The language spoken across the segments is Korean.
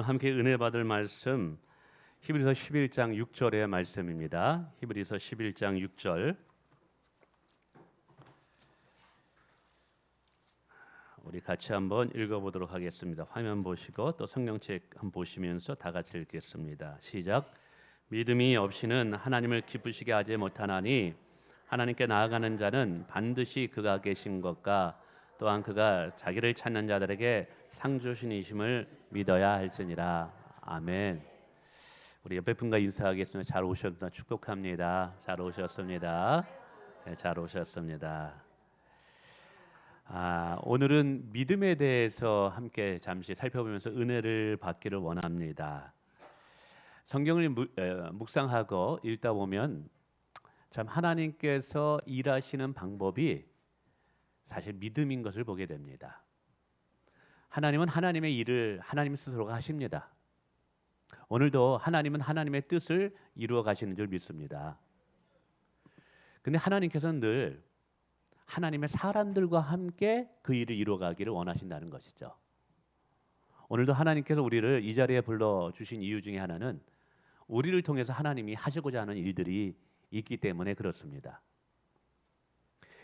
함께 은혜 받을 말씀 히브리서 11장 6절의 말씀입니다. 히브리서 11장 6절 우리 같이 한번 읽어보도록 하겠습니다. 화면 보시고 또 성경책 한번 보시면서 다 같이 읽겠습니다. 시작. 믿음이 없이는 하나님을 기쁘시게 하지 못하나니 하나님께 나아가는 자는 반드시 그가 계신 것과 또한 그가 자기를 찾는 자들에게 상 주시니심을 믿어야 할지니라. 아멘. 우리 옆에 분과 인사하겠습니다. 잘 오셨다. 축복합니다. 잘 오셨습니다. 네, 잘 오셨습니다. 오늘은 믿음에 대해서 함께 잠시 살펴보면서 은혜를 받기를 원합니다. 성경을 묵상하고 읽다 보면 참 하나님께서 일하시는 방법이 사실 믿음인 것을 보게 됩니다. 하나님은 하나님의 일을 하나님 스스로가 하십니다. 오늘도 하나님은 하나님의 뜻을 이루어 가시는 줄 믿습니다. 근데 하나님께서는 늘 하나님의 사람들과 함께 그 일을 이루어 가기를 원하신다는 것이죠. 오늘도 하나님께서 우리를 이 자리에 불러주신 이유 중에 하나는 우리를 통해서 하나님이 하시고자 하는 일들이 있기 때문에 그렇습니다.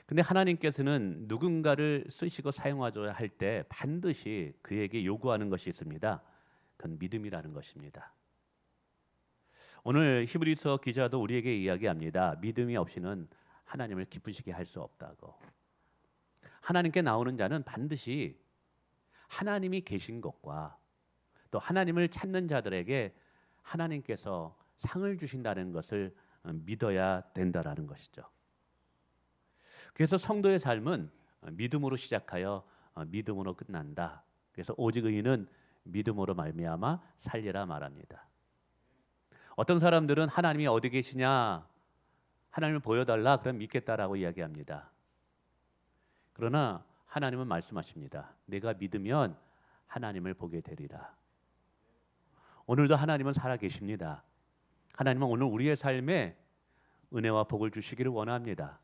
근데 하나님께서는 누군가를 쓰시고 사용하셔야 할 때 반드시 그에게 요구하는 것이 있습니다. 그건 믿음이라는 것입니다. 오늘 히브리서 기자도 우리에게 이야기합니다. 믿음이 없이는 하나님을 기쁘시게 할 수 없다고. 하나님께 나오는 자는 반드시 하나님이 계신 것과 또 하나님을 찾는 자들에게 하나님께서 상을 주신다는 것을 믿어야 된다라는 것이죠. 그래서 성도의 삶은 믿음으로 시작하여 믿음으로 끝난다. 그래서 오직 의인은 믿음으로 말미암아 살리라 말합니다. 어떤 사람들은 하나님이 어디 계시냐, 하나님을 보여달라, 그럼 믿겠다라고 이야기합니다. 그러나 하나님은 말씀하십니다. 내가 믿으면 하나님을 보게 되리라. 오늘도 하나님은 살아계십니다. 하나님은 오늘 우리의 삶에 은혜와 복을 주시기를 원합니다.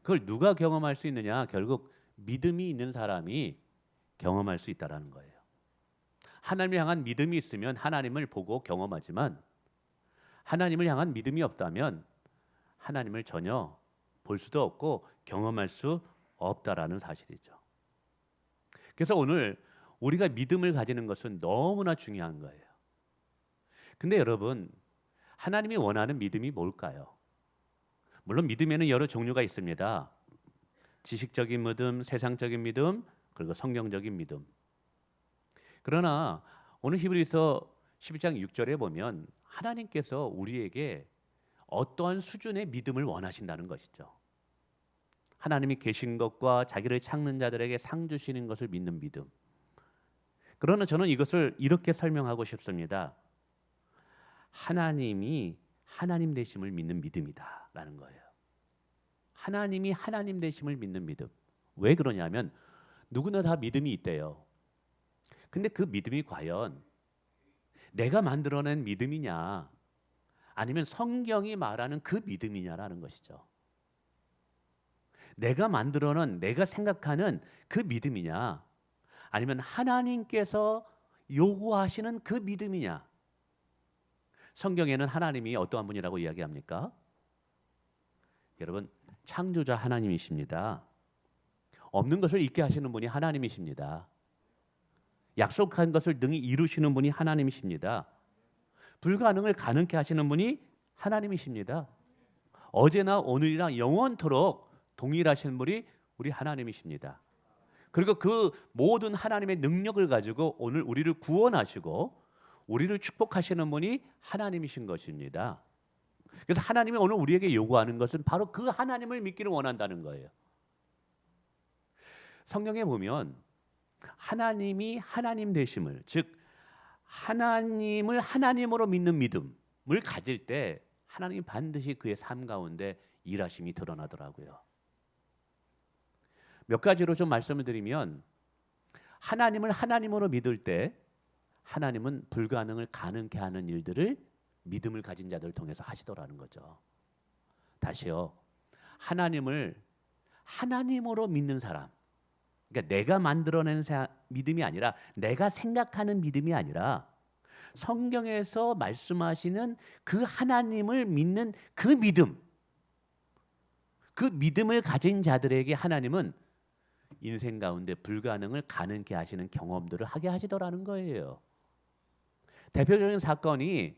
그걸 누가 경험할 수 있느냐? 결국 믿음이 있는 사람이 경험할 수 있다라는 거예요. 하나님을 향한 믿음이 있으면 하나님을 보고 경험하지만 하나님을 향한 믿음이 없다면 하나님을 전혀 볼 수도 없고 경험할 수 없다라는 사실이죠. 그래서 오늘 우리가 믿음을 가지는 것은 너무나 중요한 거예요. 근데 여러분, 하나님이 원하는 믿음이 뭘까요? 물론 믿음에는 여러 종류가 있습니다. 지식적인 믿음, 세상적인 믿음, 그리고 성경적인 믿음. 그러나 오늘 히브리서 12장 6절에 보면 하나님께서 우리에게 어떠한 수준의 믿음을 원하신다는 것이죠. 하나님이 계신 것과 자기를 찾는 자들에게 상 주시는 것을 믿는 믿음. 그러나 저는 이것을 이렇게 설명하고 싶습니다. 하나님이 하나님 되심을 믿는 믿음이다라는 거예요. 하나님이 하나님 되심을 믿는 믿음. 왜 그러냐면 누구나 다 믿음이 있대요. 근데 그 믿음이 과연 내가 만들어낸 믿음이냐 아니면 성경이 말하는 그 믿음이냐라는 것이죠. 내가 만들어낸, 내가 생각하는 그 믿음이냐 아니면 하나님께서 요구하시는 그 믿음이냐. 성경에는 하나님이 어떠한 분이라고 이야기합니까? 여러분, 창조자 하나님이십니다. 없는 것을 있게 하시는 분이 하나님이십니다. 약속한 것을 능히 이루시는 분이 하나님이십니다. 불가능을 가능케 하시는 분이 하나님이십니다. 어제나 오늘이나 영원토록 동일하신 분이 우리 하나님이십니다. 그리고 그 모든 하나님의 능력을 가지고 오늘 우리를 구원하시고 우리를 축복하시는 분이 하나님이신 것입니다. 그래서 하나님이 오늘 우리에게 요구하는 것은 바로 그 하나님을 믿기를 원한다는 거예요. 성경에 보면 하나님이 하나님 되심을, 즉 하나님을 하나님으로 믿는 믿음을 가질 때 하나님이 반드시 그의 삶 가운데 일하심이 드러나더라고요. 몇 가지로 좀 말씀을 드리면 하나님을 하나님으로 믿을 때 하나님은 불가능을 가능케 하는 일들을 믿음을 가진 자들을 통해서 하시더라는 거죠. 다시요. 하나님을 하나님으로 믿는 사람, 그러니까 내가 만들어낸 믿음이 아니라 내가 생각하는 믿음이 아니라 성경에서 말씀하시는 그 하나님을 믿는 그 믿음, 그 믿음을 가진 자들에게 하나님은 인생 가운데 불가능을 가능케 하시는 경험들을 하게 하시더라는 거예요. 대표적인 사건이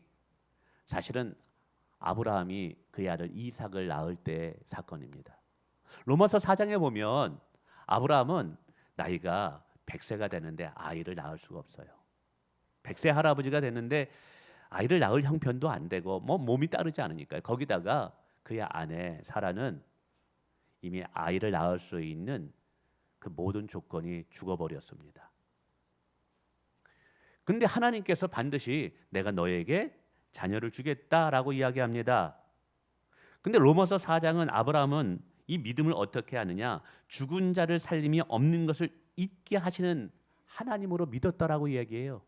사실은 아브라함이 그의 아들 이삭을 낳을 때 사건입니다. 로마서 4장에 보면 아브라함은 나이가 100세가 되는데 아이를 낳을 수가 없어요. 100세 할아버지가 됐는데 아이를 낳을 형편도 안 되고 뭐 몸이 따르지 않으니까요. 거기다가 그의 아내 사라는 이미 아이를 낳을 수 있는 그 모든 조건이 죽어버렸습니다. 근데 하나님께서 반드시 내가 너에게 자녀를 주겠다라고 이야기합니다. 근데 로마서 4장은 아브라함은 이 믿음을 어떻게 하느냐? 죽은 자를 살림이 없는 것을 잊게 하시는 하나님으로 믿었다라고 이야기해요.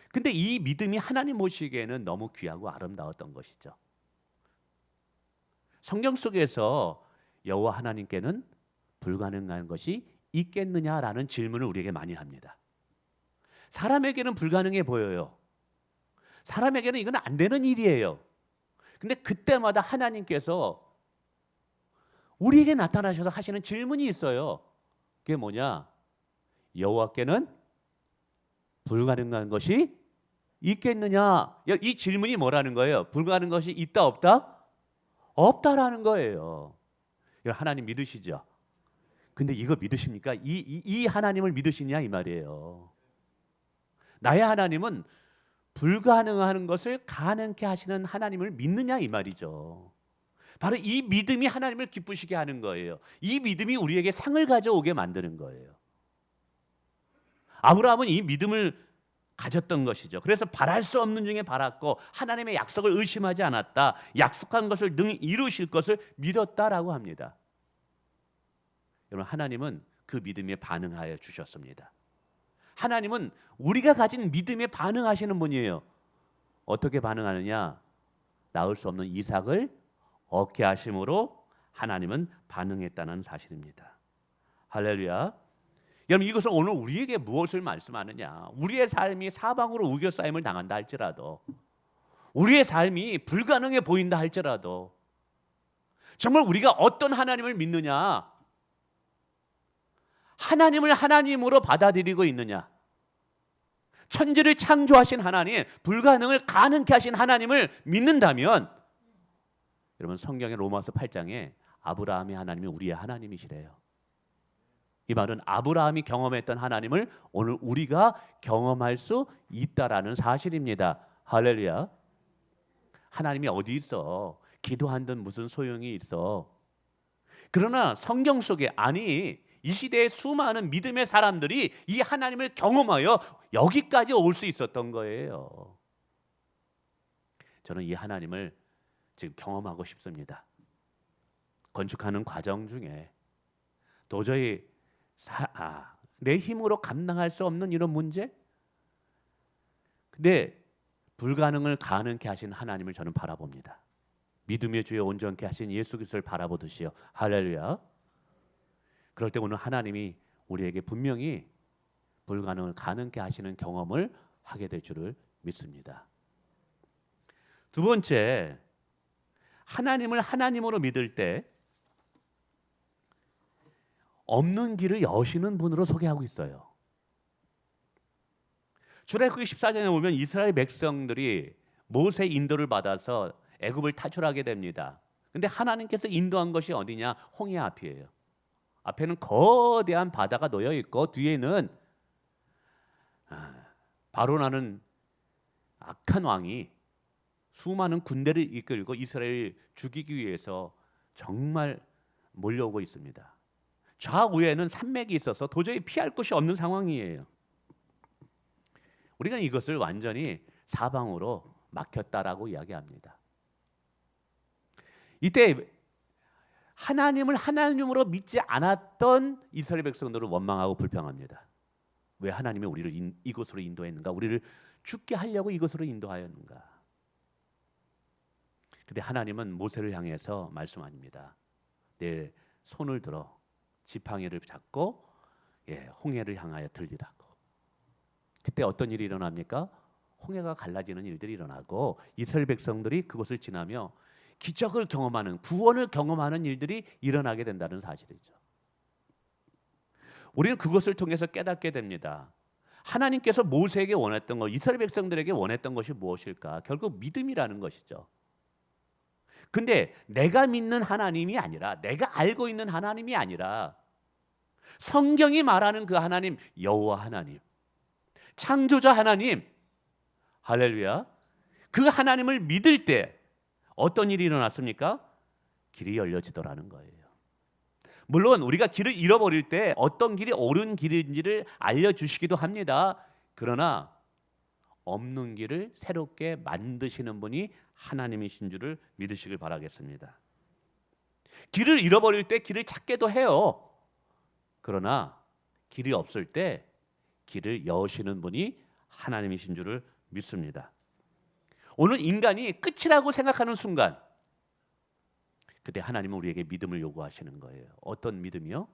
근데 이 믿음이 하나님 보시기에는 너무 귀하고 아름다웠던 것이죠. 성경 속에서 여호와 하나님께는 불가능한 것이 있겠느냐라는 질문을 우리에게 많이 합니다. 사람에게는 불가능해 보여요. 사람에게는 이건 안 되는 일이에요. 근데 그때마다 하나님께서 우리에게 나타나셔서 하시는 질문이 있어요. 그게 뭐냐? 여호와께는 불가능한 것이 있겠느냐? 이 질문이 뭐라는 거예요? 불가능한 것이 있다 없다? 없다라는 거예요. 하나님 믿으시죠? 근데 이거 믿으십니까? 이 하나님을 믿으시냐 이 말이에요. 나의 하나님은 불가능한 것을 가능케 하시는 하나님을 믿느냐 이 말이죠. 바로 이 믿음이 하나님을 기쁘시게 하는 거예요. 이 믿음이 우리에게 상을 가져오게 만드는 거예요. 아브라함은 이 믿음을 가졌던 것이죠. 그래서 바랄 수 없는 중에 바랐고 하나님의 약속을 의심하지 않았다. 약속한 것을 능히 이루실 것을 믿었다라고 합니다. 여러분, 하나님은 그 믿음에 반응하여 주셨습니다. 하나님은 우리가 가진 믿음에 반응하시는 분이에요. 어떻게 반응하느냐? 낳을 수 없는 이삭을 얻게 하심으로 하나님은 반응했다는 사실입니다. 할렐루야. 여러분, 이것은 오늘 우리에게 무엇을 말씀하느냐? 우리의 삶이 사방으로 우겨싸임을 당한다 할지라도, 우리의 삶이 불가능해 보인다 할지라도, 정말 우리가 어떤 하나님을 믿느냐? 하나님을 하나님으로 받아들이고 있느냐? 천지를 창조하신 하나님, 불가능을 가능케 하신 하나님을 믿는다면, 여러분, 성경의 로마서 8장에 아브라함의 하나님이 우리의 하나님이시래요. 이 말은 아브라함이 경험했던 하나님을 오늘 우리가 경험할 수 있다라는 사실입니다. 할렐루야. 하나님이 어디 있어? 기도한들 무슨 소용이 있어? 그러나 성경 속에, 아니, 이 시대의 수많은 믿음의 사람들이 이 하나님을 경험하여 여기까지 올 수 있었던 거예요. 저는 이 하나님을 지금 경험하고 싶습니다. 건축하는 과정 중에 도저히 내 힘으로 감당할 수 없는 이런 문제? 근데 불가능을 가능케 하신 하나님을 저는 바라봅니다. 믿음의 주에 온전케 하신 예수 그리스도를 바라보듯이요. 할렐루야. 그럴 때 오늘 하나님이 우리에게 분명히 불가능을 가능케 하시는 경험을 하게 될 줄을 믿습니다. 두 번째, 하나님을 하나님으로 믿을 때 없는 길을 여시는 분으로 소개하고 있어요. 출애굽기 14장에 보면 이스라엘 백성들이 모세의 인도를 받아서 애굽을 탈출하게 됩니다. 근데 하나님께서 인도한 것이 어디냐? 홍해 앞이에요. 앞에는 거대한 바다가 놓여 있고 뒤에는 바로라는 악한 왕이 수많은 군대를 이끌고 이스라엘을 죽이기 위해서 정말 몰려오고 있습니다. 좌우에는 산맥이 있어서 도저히 피할 곳이 없는 상황이에요. 우리가 이것을 완전히 사방으로 막혔다라고 이야기합니다. 이때 하나님을 하나님으로 믿지 않았던 이스라엘 백성들을 원망하고 불평합니다. 왜 하나님이 우리를 이곳으로 인도했는가? 우리를 죽게 하려고 이곳으로 인도하였는가? 근데 하나님은 모세를 향해서 말씀합니다. 내 손을 들어 지팡이를 잡고 홍해를 향하여 들리라고. 그때 어떤 일이 일어납니까? 홍해가 갈라지는 일들이 일어나고 이스라엘 백성들이 그곳을 지나며 기적을 경험하는, 구원을 경험하는 일들이 일어나게 된다는 사실이죠. 우리는 그것을 통해서 깨닫게 됩니다. 하나님께서 모세에게 원했던 것, 이스라엘 백성들에게 원했던 것이 무엇일까? 결국 믿음이라는 것이죠. 근데 내가 믿는 하나님이 아니라, 내가 알고 있는 하나님이 아니라 성경이 말하는 그 하나님, 여호와 하나님, 창조자 하나님, 할렐루야. 그 하나님을 믿을 때 어떤 일이 일어났습니까? 길이 열려지더라는 거예요. 물론 우리가 길을 잃어버릴 때 어떤 길이 옳은 길인지를 알려주시기도 합니다. 그러나 없는 길을 새롭게 만드시는 분이 하나님이신 줄을 믿으시길 바라겠습니다. 길을 잃어버릴 때 길을 찾게도 해요. 그러나 길이 없을 때 길을 여시는 분이 하나님이신 줄을 믿습니다. 오늘 인간이 끝이라고 생각하는 순간, 그때 하나님은 우리에게 믿음을 요구하시는 거예요. 어떤 믿음이요?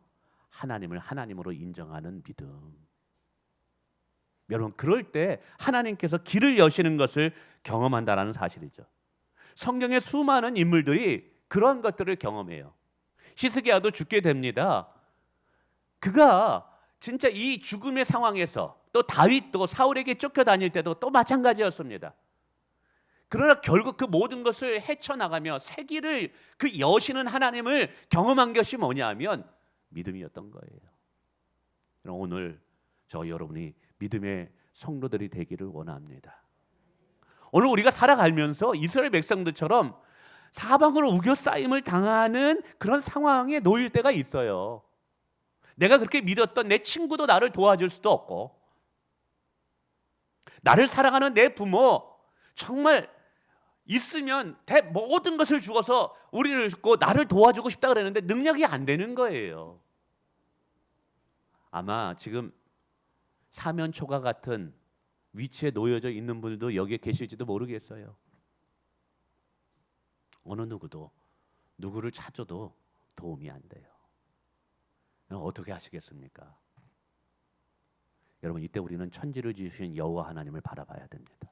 하나님을 하나님으로 인정하는 믿음. 여러분, 그럴 때 하나님께서 길을 여시는 것을 경험한다는 사실이죠. 성경의 수많은 인물들이 그런 것들을 경험해요. 히스기야도 죽게 됩니다. 그가 진짜 이 죽음의 상황에서, 또 다윗도 사울에게 쫓겨다닐 때도 또 마찬가지였습니다. 그러나 결국 그 모든 것을 헤쳐나가며 새 길을, 그 여시는 하나님을 경험한 것이 뭐냐면 믿음이었던 거예요. 오늘 저 여러분이 믿음의 성도들이 되기를 원합니다. 오늘 우리가 살아가면서 이스라엘 백성들처럼 사방으로 우겨싸임을 당하는 그런 상황에 놓일 때가 있어요. 내가 그렇게 믿었던 내 친구도 나를 도와줄 수도 없고, 나를 사랑하는 내 부모 정말 있으면 모든 것을 주어서 우리를 믿고 나를 도와주고 싶다 그랬는데 능력이 안 되는 거예요. 아마 지금 사면초가 같은 위치에 놓여져 있는 분들도 여기에 계실지도 모르겠어요. 어느 누구도 누구를 찾아도 도움이 안 돼요. 어떻게 하시겠습니까? 여러분, 이때 우리는 천지를 지으신 여호와 하나님을 바라봐야 됩니다.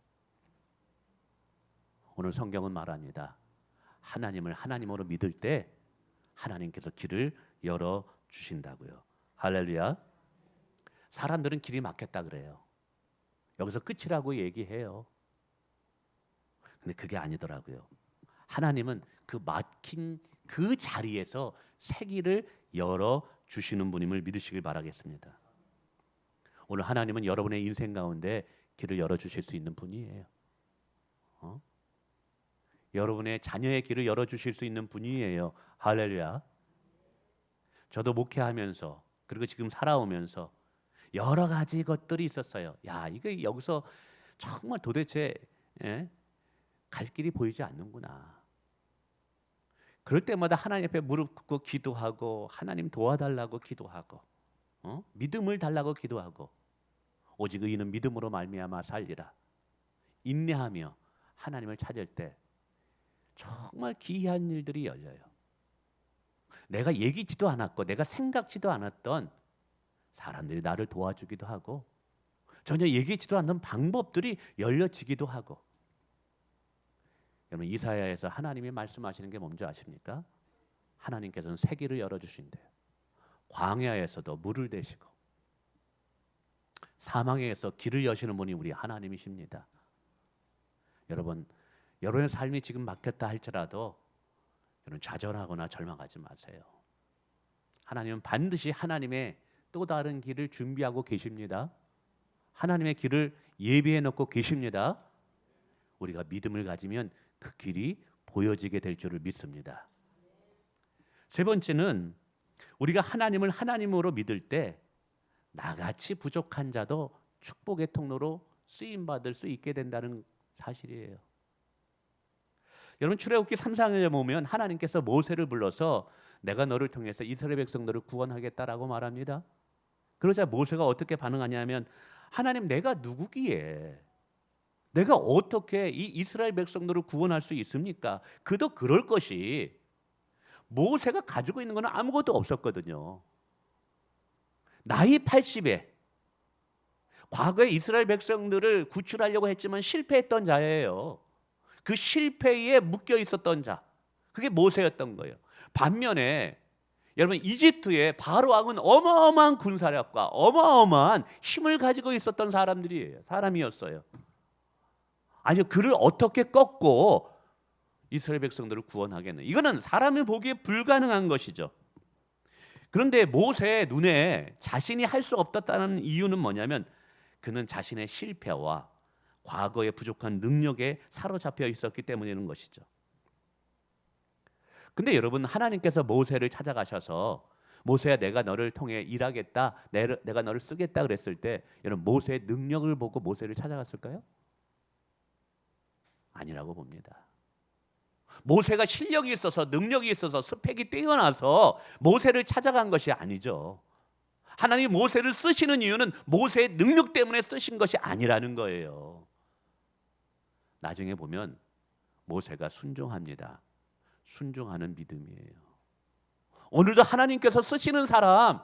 오늘 성경은 말합니다. 하나님을 하나님으로 믿을 때 하나님께서 길을 열어 주신다고요. 할렐루야. 사람들은 길이 막혔다 그래요. 여기서 끝이라고 얘기해요. 근데 그게 아니더라고요. 하나님은 그 막힌 그 자리에서 새 길을 열어 주시는 분임을 믿으시길 바라겠습니다. 오늘 하나님은 여러분의 인생 가운데 길을 열어 주실 수 있는 분이에요. 여러분의 자녀의 길을 열어 주실 수 있는 분이에요. 할렐루야. 저도 목회하면서, 그리고 지금 살아오면서 여러 가지 것들이 있었어요. 야, 이게 여기서 정말 도대체 갈 길이 보이지 않는구나. 그럴 때마다 하나님 앞에 무릎 꿇고 기도하고, 하나님 도와달라고 기도하고, 믿음을 달라고 기도하고, 오직 의인은 믿음으로 말미암아 살리라. 인내하며 하나님을 찾을 때 정말 기이한 일들이 열려요. 내가 얘기지도 않았고 내가 생각지도 않았던 사람들이 나를 도와주기도 하고, 전혀 얘기지도 않는 방법들이 열려지기도 하고. 여러분, 이사야에서 하나님이 말씀하시는 게 뭔지 아십니까? 하나님께서는 새 길을 열어주신대요. 광야에서도 물을 대시고 사망에서 길을 여시는 분이 우리 하나님이십니다. 여러분, 여러분의 삶이 지금 막혔다 할지라도 여러분 좌절하거나 절망하지 마세요. 하나님은 반드시 하나님의 또 다른 길을 준비하고 계십니다. 하나님의 길을 예비해 놓고 계십니다. 우리가 믿음을 가지면 그 길이 보여지게 될 줄을 믿습니다. 세 번째는 우리가 하나님을 하나님으로 믿을 때 나같이 부족한 자도 축복의 통로로 쓰임 받을 수 있게 된다는 사실이에요. 여러분, 출애굽기 3장에 보면 하나님께서 모세를 불러서 내가 너를 통해서 이스라엘 백성들을 구원하겠다라고 말합니다. 그러자 모세가 어떻게 반응하냐면, 하나님, 내가 누구기에 내가 어떻게 이 이스라엘 백성들을 구원할 수 있습니까? 그도 그럴 것이 모세가 가지고 있는 것은 아무것도 없었거든요. 나이 80에 과거에 이스라엘 백성들을 구출하려고 했지만 실패했던 자예요. 그 실패에 묶여 있었던 자, 그게 모세였던 거예요. 반면에 여러분, 이집트의 바로 왕은 어마어마한 군사력과 어마어마한 힘을 가지고 있었던 사람이었어요. 아니, 그를 어떻게 꺾고 이스라엘 백성들을 구원하겠느냐? 이거는 사람을 보기에 불가능한 것이죠. 그런데 모세의 눈에 자신이 할 수 없었다는 이유는 뭐냐면, 그는 자신의 실패와 과거의 부족한 능력에 사로잡혀 있었기 때문이라는 것이죠. 근데 여러분, 하나님께서 모세를 찾아가셔서 모세야, 내가 너를 통해 일하겠다, 내가 너를 쓰겠다 그랬을 때, 여러분, 모세의 능력을 보고 모세를 찾아갔을까요? 아니라고 봅니다. 모세가 실력이 있어서, 능력이 있어서, 스펙이 뛰어나서 모세를 찾아간 것이 아니죠. 하나님 모세를 쓰시는 이유는 모세의 능력 때문에 쓰신 것이 아니라는 거예요. 나중에 보면 모세가 순종합니다. 순종하는 믿음이에요. 오늘도 하나님께서 쓰시는 사람,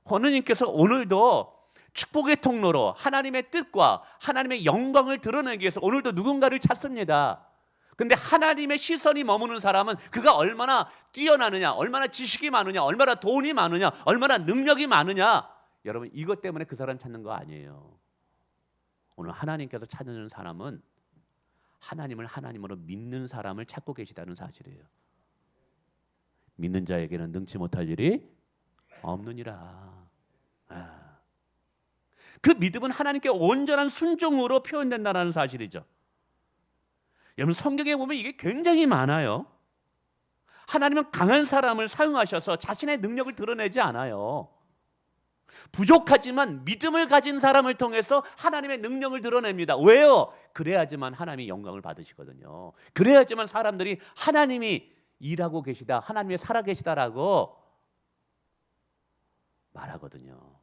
하나님께서 오늘도 축복의 통로로 하나님의 뜻과 하나님의 영광을 드러내기 위해서 오늘도 누군가를 찾습니다. 근데 하나님의 시선이 머무는 사람은 그가 얼마나 뛰어나느냐, 얼마나 지식이 많으냐, 얼마나 돈이 많으냐, 얼마나 능력이 많으냐, 여러분, 이것 때문에 그 사람 찾는 거 아니에요. 오늘 하나님께서 찾는 사람은 하나님을 하나님으로 믿는 사람을 찾고 계시다는 사실이에요. 믿는 자에게는 능치 못할 일이 없느니라. 그 믿음은 하나님께 온전한 순종으로 표현된다는 사실이죠. 여러분, 성경에 보면 이게 굉장히 많아요. 하나님은 강한 사람을 사용하셔서 자신의 능력을 드러내지 않아요. 부족하지만 믿음을 가진 사람을 통해서 하나님의 능력을 드러냅니다. 왜요? 그래야지만 하나님이 영광을 받으시거든요. 그래야지만 사람들이 하나님이 일하고 계시다, 하나님이 살아계시다라고 말하거든요.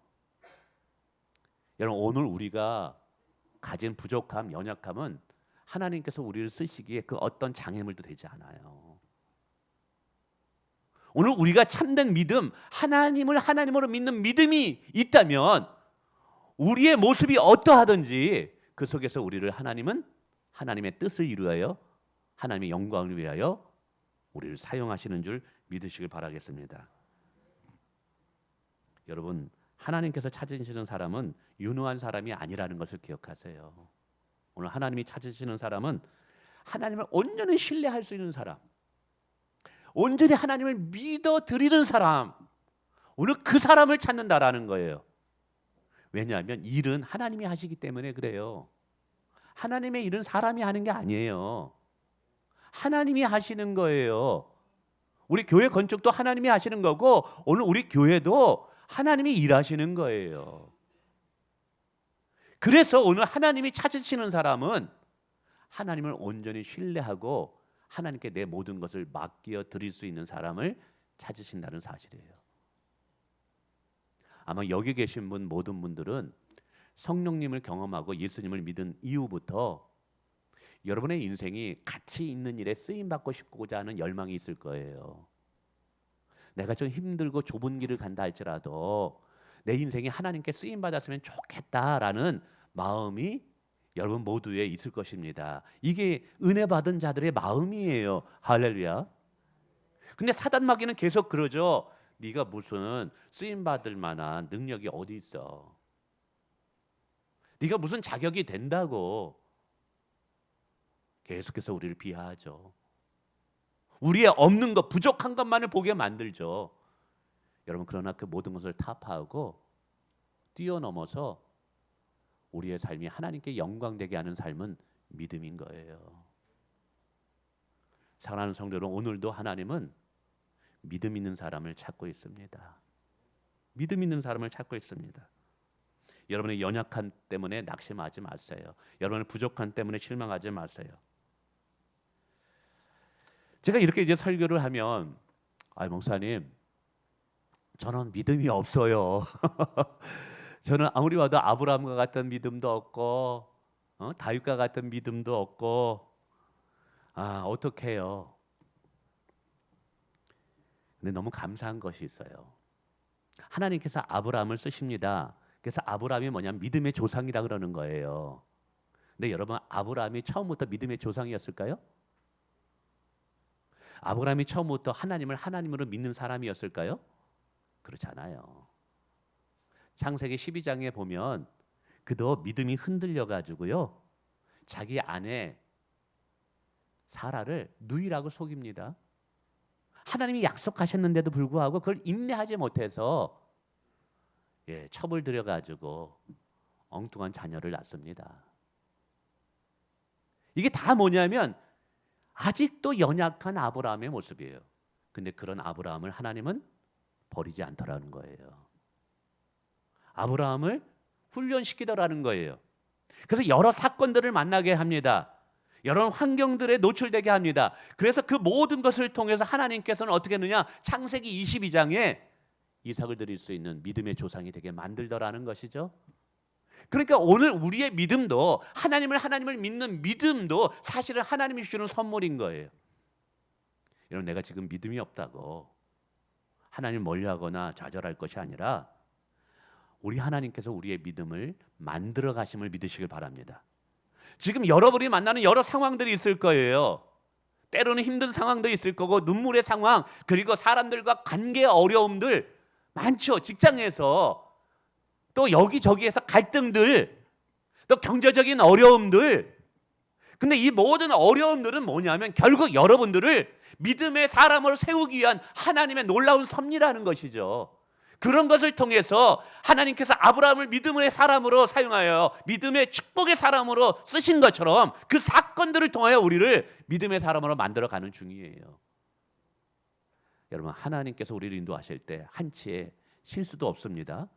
여러분, 오늘 우리가 가진 부족함, 연약함은 하나님께서 우리를 쓰시기에 그 어떤 장애물도 되지 않아요. 오늘 우리가 참된 믿음, 하나님을 하나님으로 믿는 믿음이 있다면 우리의 모습이 어떠하든지 그 속에서 우리를 하나님은 하나님의 뜻을 이루어요, 하나님의 영광을 위하여 우리를 사용하시는 줄 믿으시길 바라겠습니다. 여러분, 하나님께서 찾으시는 사람은 유능한 사람이 아니라는 것을 기억하세요. 오늘 하나님이 찾으시는 사람은 하나님을 온전히 신뢰할 수 있는 사람, 온전히 하나님을 믿어드리는 사람, 오늘 그 사람을 찾는다라는 거예요. 왜냐하면 일은 하나님이 하시기 때문에 그래요. 하나님의 일은 사람이 하는 게 아니에요. 하나님이 하시는 거예요. 우리 교회 건축도 하나님이 하시는 거고, 오늘 우리 교회도 하나님이 일하시는 거예요. 그래서 오늘 하나님이 찾으시는 사람은 하나님을 온전히 신뢰하고 하나님께 내 모든 것을 맡겨 드릴 수 있는 사람을 찾으신다는 사실이에요. 아마 여기 계신 모든 분들은 성령님을 경험하고 예수님을 믿은 이후부터 여러분의 인생이 가치 있는 일에 쓰임 받고 싶고자 하는 열망이 있을 거예요. 내가 좀 힘들고 좁은 길을 간다 할지라도 내 인생이 하나님께 쓰임 받았으면 좋겠다라는 마음이 여러분 모두에 있을 것입니다. 이게 은혜 받은 자들의 마음이에요. 할렐루야. 근데 사단 마귀는 계속 그러죠. 네가 무슨 쓰임 받을 만한 능력이 어디 있어? 네가 무슨 자격이 된다고 계속해서 우리를 비하하죠. 우리의 없는 것, 부족한 것만을 보게 만들죠. 여러분, 그러나 그 모든 것을 타파하고 뛰어넘어서 우리의 삶이 하나님께 영광되게 하는 삶은 믿음인 거예요. 사랑하는 성도 여러분, 오늘도 하나님은 믿음 있는 사람을 찾고 있습니다. 믿음 있는 사람을 찾고 있습니다. 여러분의 연약함 때문에 낙심하지 마세요. 여러분의 부족함 때문에 실망하지 마세요. 제가 이렇게 이제 설교를 하면, 목사님, 저는 믿음이 없어요. 저는 아무리 봐도 아브라함과 같은 믿음도 없고, 다윗과 같은 믿음도 없고, 어떡해요? 근데 너무 감사한 것이 있어요. 하나님께서 아브라함을 쓰십니다. 그래서 아브라함이 뭐냐면 믿음의 조상이라 그러는 거예요. 근데 여러분, 아브라함이 처음부터 믿음의 조상이었을까요? 아브라함이 처음부터 하나님을 하나님으로 믿는 사람이었을까요? 그렇지 않아요. 창세기 12장에 보면 그도 믿음이 흔들려 가지고요, 자기 아내 사라를 누이라고 속입니다. 하나님이 약속하셨는데도 불구하고 그걸 인내하지 못해서 첩을 들여 가지고 엉뚱한 자녀를 낳습니다. 이게 다 뭐냐면 아직도 연약한 아브라함의 모습이에요. 근데 그런 아브라함을 하나님은 버리지 않더라는 거예요. 아브라함을 훈련시키더라는 거예요. 그래서 여러 사건들을 만나게 합니다. 여러 환경들에 노출되게 합니다. 그래서 그 모든 것을 통해서 하나님께서는 어떻게 했느냐? 창세기 22장에 이삭을 드릴 수 있는 믿음의 조상이 되게 만들더라는 것이죠. 그러니까 오늘 우리의 믿음도, 하나님을 믿는 믿음도 사실은 하나님이 주시는 선물인 거예요. 여러분, 내가 지금 믿음이 없다고 하나님 멀리하거나 좌절할 것이 아니라 우리 하나님께서 우리의 믿음을 만들어 가심을 믿으시길 바랍니다. 지금 여러분이 만나는 여러 상황들이 있을 거예요. 때로는 힘든 상황도 있을 거고, 눈물의 상황, 그리고 사람들과 관계의 어려움들 많죠. 직장에서, 또 여기저기에서 갈등들, 또 경제적인 어려움들. 근데 이 모든 어려움들은 뭐냐면 결국 여러분들을 믿음의 사람으로 세우기 위한 하나님의 놀라운 섭리라는 것이죠. 그런 것을 통해서 하나님께서 아브라함을 믿음의 사람으로 사용하여 믿음의 축복의 사람으로 쓰신 것처럼 그 사건들을 통하여 우리를 믿음의 사람으로 만들어가는 중이에요. 여러분, 하나님께서 우리를 인도하실 때 한치의 실수도 없습니다.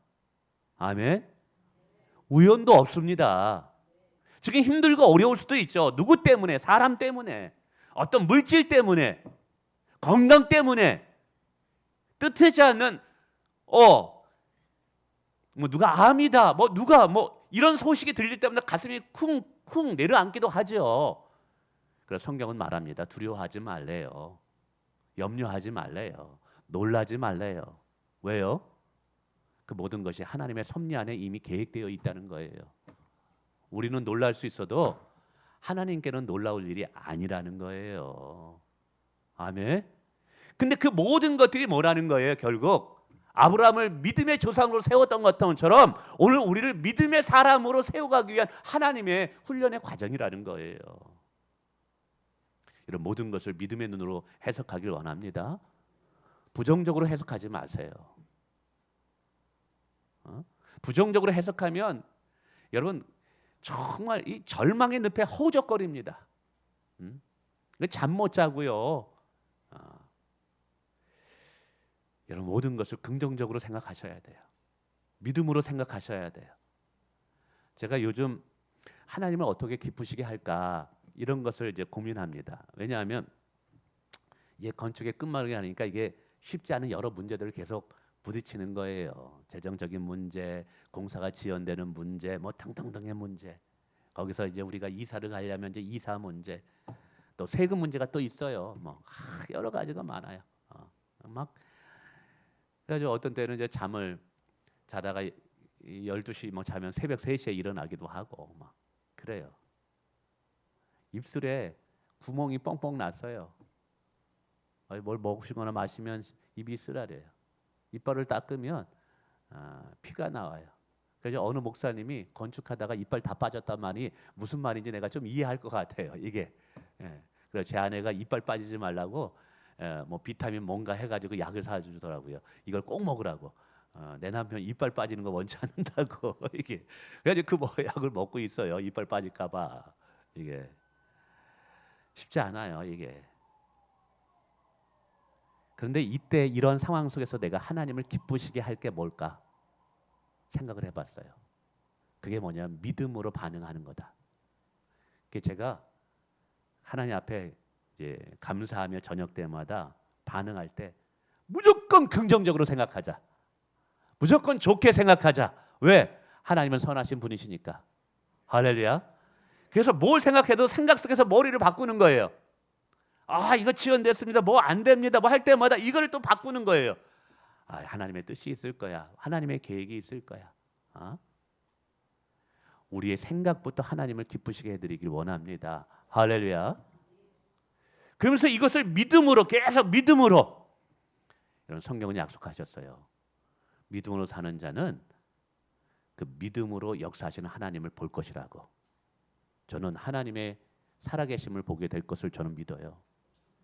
아멘. 우연도 없습니다. 지금 힘들고 어려울 수도 있죠. 누구 때문에? 사람 때문에, 어떤 물질 때문에, 건강 때문에, 뜻하지 않는 누가 암이다, 누가 이런 소식이 들릴 때마다 가슴이 쿵쿵 내려앉기도 하죠. 그래서 성경은 말합니다. 두려워하지 말래요. 염려하지 말래요. 놀라지 말래요. 왜요? 그 모든 것이 하나님의 섭리 안에 이미 계획되어 있다는 거예요. 우리는 놀랄 수 있어도 하나님께는 놀라울 일이 아니라는 거예요. 아멘. 근데 그 모든 것들이 뭐라는 거예요? 결국 아브라함을 믿음의 조상으로 세웠던 것처럼 오늘 우리를 믿음의 사람으로 세워가기 위한 하나님의 훈련의 과정이라는 거예요. 이런 모든 것을 믿음의 눈으로 해석하길 원합니다. 부정적으로 해석하지 마세요. 부정적으로 해석하면 여러분 정말 이 절망의 늪에 허우적거립니다. 잠 못 자고요. 여러분, 모든 것을 긍정적으로 생각하셔야 돼요. 믿음으로 생각하셔야 돼요. 제가 요즘 하나님을 어떻게 기쁘시게 할까 이런 것을 이제 고민합니다. 왜냐하면 이게 건축의 끝말잇기 하니까 이게 쉽지 않은 여러 문제들을 계속 부딪히는 거예요. 재정적인 문제, 공사가 지연되는 문제, 등등등의 문제. 거기서 이제 우리가 이사를 가려면 이제 이사 문제, 또 세금 문제가 또 있어요. 여러 가지가 많아요. 그래서 어떤 때는 이제 잠을 자다가 12시 자면 새벽 3시에 일어나기도 하고 그래요. 입술에 구멍이 뻥뻥 났어요. 뭘 먹으시거나 마시면 입이 쓰라려요. 이빨을 닦으면 피가 나와요. 그래서 어느 목사님이 건축하다가 이빨 다 빠졌단 말이 무슨 말인지 내가 좀 이해할 것 같아요. 이게. 그래서 제 아내가 이빨 빠지지 말라고 비타민 뭔가 해가지고 약을 사주더라고요. 이걸 꼭 먹으라고. 내 남편 이빨 빠지는 거 원치 않는다고 이게. 그래가지고 그 약을 먹고 있어요. 이빨 빠질까봐. 이게 쉽지 않아요. 이게. 그런데 이때 이런 상황 속에서 내가 하나님을 기쁘시게 할 게 뭘까 생각을 해봤어요. 그게 뭐냐면 믿음으로 반응하는 거다. 그게 제가 하나님 앞에 이제 감사하며 저녁 때마다 반응할 때 무조건 긍정적으로 생각하자. 무조건 좋게 생각하자. 왜? 하나님은 선하신 분이시니까. 할렐루야. 그래서 뭘 생각해도 생각 속에서 머리를 바꾸는 거예요. 이거 지연됐습니다. 안 됩니다. 할 때마다 이거를 또 바꾸는 거예요. 하나님의 뜻이 있을 거야. 하나님의 계획이 있을 거야. 어? 우리의 생각부터 하나님을 기쁘시게 해드리길 원합니다. 할렐루야. 그러면서 이것을 믿음으로, 계속 믿음으로, 여러분 성경은 약속하셨어요. 믿음으로 사는 자는 그 믿음으로 역사하시는 하나님을 볼 것이라고. 저는 하나님의 살아계심을 보게 될 것을 저는 믿어요.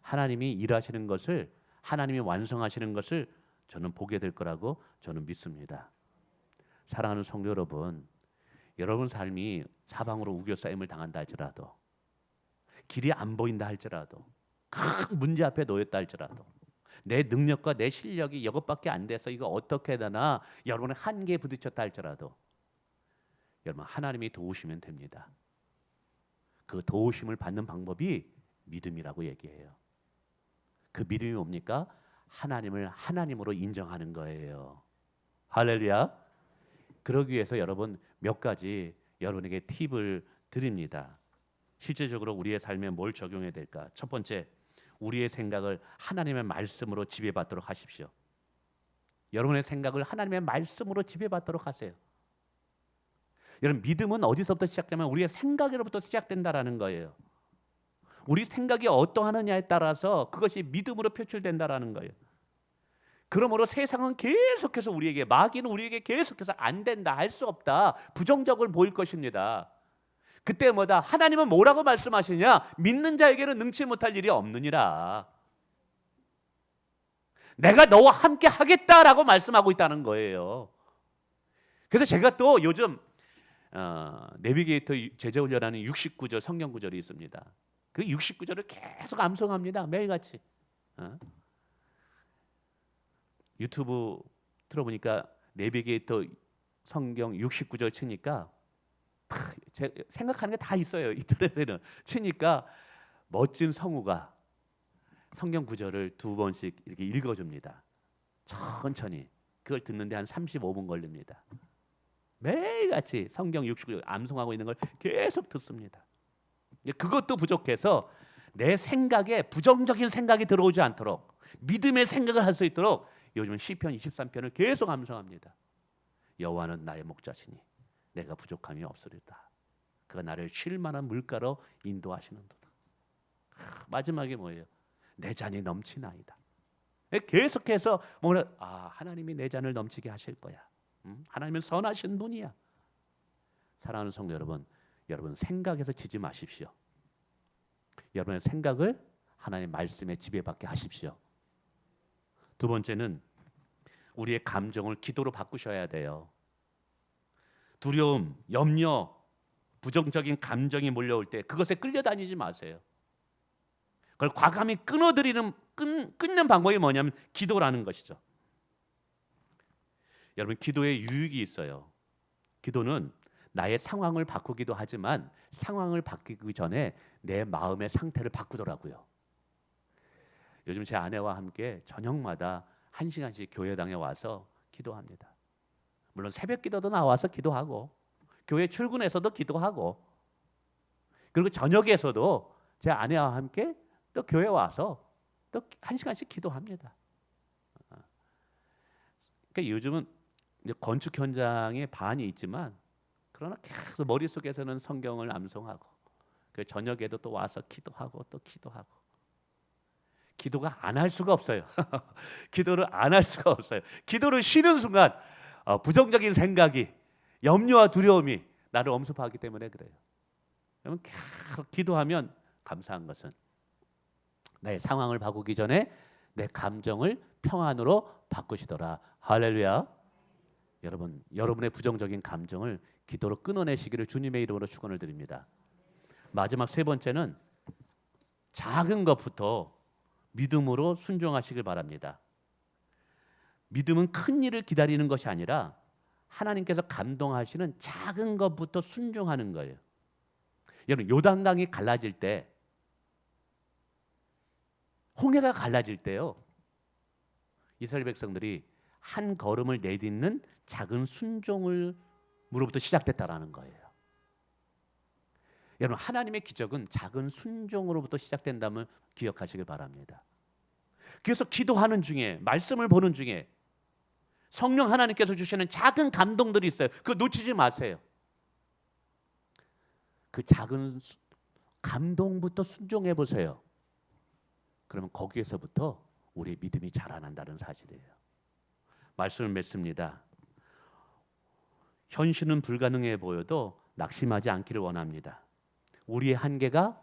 하나님이 일하시는 것을, 하나님이 완성하시는 것을 저는 보게 될 거라고 저는 믿습니다. 사랑하는 성도 여러분, 여러분 삶이 사방으로 우겨싸임을 당한다 할지라도, 길이 안 보인다 할지라도, 큰 문제 앞에 놓였다 할지라도, 내 능력과 내 실력이 이것밖에 안 돼서 이거 어떻게 되나 여러분의 한계에 부딪혔다 할지라도 여러분 하나님이 도우시면 됩니다. 그 도우심을 받는 방법이 믿음이라고 얘기해요. 그 믿음이 뭡니까? 하나님을 하나님으로 인정하는 거예요. 할렐루야. 그러기 위해서 여러분 몇 가지 여러분에게 팁을 드립니다. 실제적으로 우리의 삶에 뭘 적용해야 될까? 첫 번째, 우리의 생각을 하나님의 말씀으로 지배받도록 하십시오. 여러분의 생각을 하나님의 말씀으로 지배받도록 하세요. 여러분 믿음은 어디서부터 시작되면 우리의 생각으로부터 시작된다라는 거예요. 우리 생각이 어떠하느냐에 따라서 그것이 믿음으로 표출된다라는 거예요. 그러므로 세상은 계속해서 우리에게, 마귀는 우리에게 계속해서 안 된다, 할 수 없다, 부정적으로 보일 것입니다. 그때마다 하나님은 뭐라고 말씀하시냐? 믿는 자에게는 능치 못할 일이 없느니라. 내가 너와 함께 하겠다라고 말씀하고 있다는 거예요. 그래서 제가 또 요즘 내비게이터 제자훈련하는 69절 성경 구절이 있습니다. 그 69절을 계속 암송합니다. 매일같이. 유튜브 틀어보니까 내비게이터 성경 69절 치니까 생각하는 게 다 있어요. 인터넷에는 치니까 멋진 성우가 성경 구절을 2번씩 이렇게 읽어줍니다. 천천히. 그걸 듣는데 한 35분 걸립니다. 매일같이 성경 69절 암송하고 있는 걸 계속 듣습니다. 그것도 부족해서 내 생각에 부정적인 생각이 들어오지 않도록 믿음의 생각을 할 수 있도록 요즘 시편 23편을 계속 암송합니다. 여호와는 나의 목자시니 내가 부족함이 없으리다. 그가 나를 쉴 만한 물가로 인도하시는도다. 마지막에 뭐예요? 내 잔이 넘치나이다. 계속해서 뭐라, 하나님이 내 잔을 넘치게 하실 거야. 하나님은 선하신 분이야. 사랑하는 성도 여러분, 여러분 생각에서 지지 마십시오. 여러분의 생각을 하나님의 말씀에 지배받게 하십시오. 두 번째는 우리의 감정을 기도로 바꾸셔야 돼요. 두려움, 염려, 부정적인 감정이 몰려올 때 그것에 끌려다니지 마세요. 그걸 과감히 끊는 방법이 뭐냐면 기도라는 것이죠. 여러분 기도에 유익이 있어요. 기도는 나의 상황을 바꾸기도 하지만 상황을 바뀌기 전에 내 마음의 상태를 바꾸더라고요. 요즘 제 아내와 함께 저녁마다 1시간씩 교회당에 와서 기도합니다. 물론 새벽 기도도 나와서 기도하고 교회 출근해서도 기도하고 그리고 저녁에서도 제 아내와 함께 또 교회 와서 또 1시간씩 기도합니다. 그러니까 요즘은 이제 건축 현장에 반이 있지만 그러나 계속 머릿속에서는 성경을 암송하고 그 저녁에도 또 와서 기도하고 또 기도하고 기도가 안 할 수가 없어요. 기도를 안 할 수가 없어요. 기도를 쉬는 순간 부정적인 생각이 염려와 두려움이 나를 엄습하기 때문에 그래요. 여러분 계속 기도하면 감사한 것은 나의 상황을 바꾸기 전에 내 감정을 평안으로 바꾸시더라. 할렐루야. 여러분, 여러분의 부정적인 감정을 기도로 끊어내시기를 주님의 이름으로 축원을 드립니다. 마지막 세 번째는 작은 것부터 믿음으로 순종하시길 바랍니다. 믿음은 큰 일을 기다리는 것이 아니라 하나님께서 감동하시는 작은 것부터 순종하는 거예요. 여러분 요단강이 갈라질 때, 홍해가 갈라질 때요, 이스라엘 백성들이 한 걸음을 내딛는 작은 순종으로부터 시작됐다라는 거예요. 여러분 하나님의 기적은 작은 순종으로부터 시작된다면 기억하시길 바랍니다. 그래서 기도하는 중에, 말씀을 보는 중에 성령 하나님께서 주시는 작은 감동들이 있어요. 그거 놓치지 마세요. 그 작은 감동부터 순종해 보세요. 그러면 거기에서부터 우리의 믿음이 자라난다는 사실이에요. 말씀을 맺습니다. 현실은 불가능해 보여도 낙심하지 않기를 원합니다. 우리의 한계가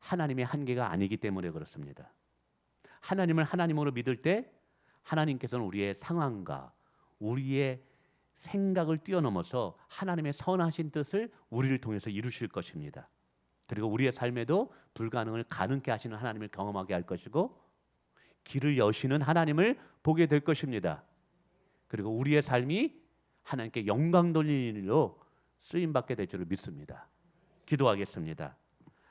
하나님의 한계가 아니기 때문에 그렇습니다. 하나님을 하나님으로 믿을 때 하나님께서는 우리의 상황과 우리의 생각을 뛰어넘어서 하나님의 선하신 뜻을 우리를 통해서 이루실 것입니다. 그리고 우리의 삶에도 불가능을 가능케 하시는 하나님을 경험하게 할 것이고 길을 여시는 하나님을 보게 될 것입니다. 그리고 우리의 삶이 하나님께 영광 돌리는 일로 쓰임받게 될 줄을 믿습니다. 기도하겠습니다.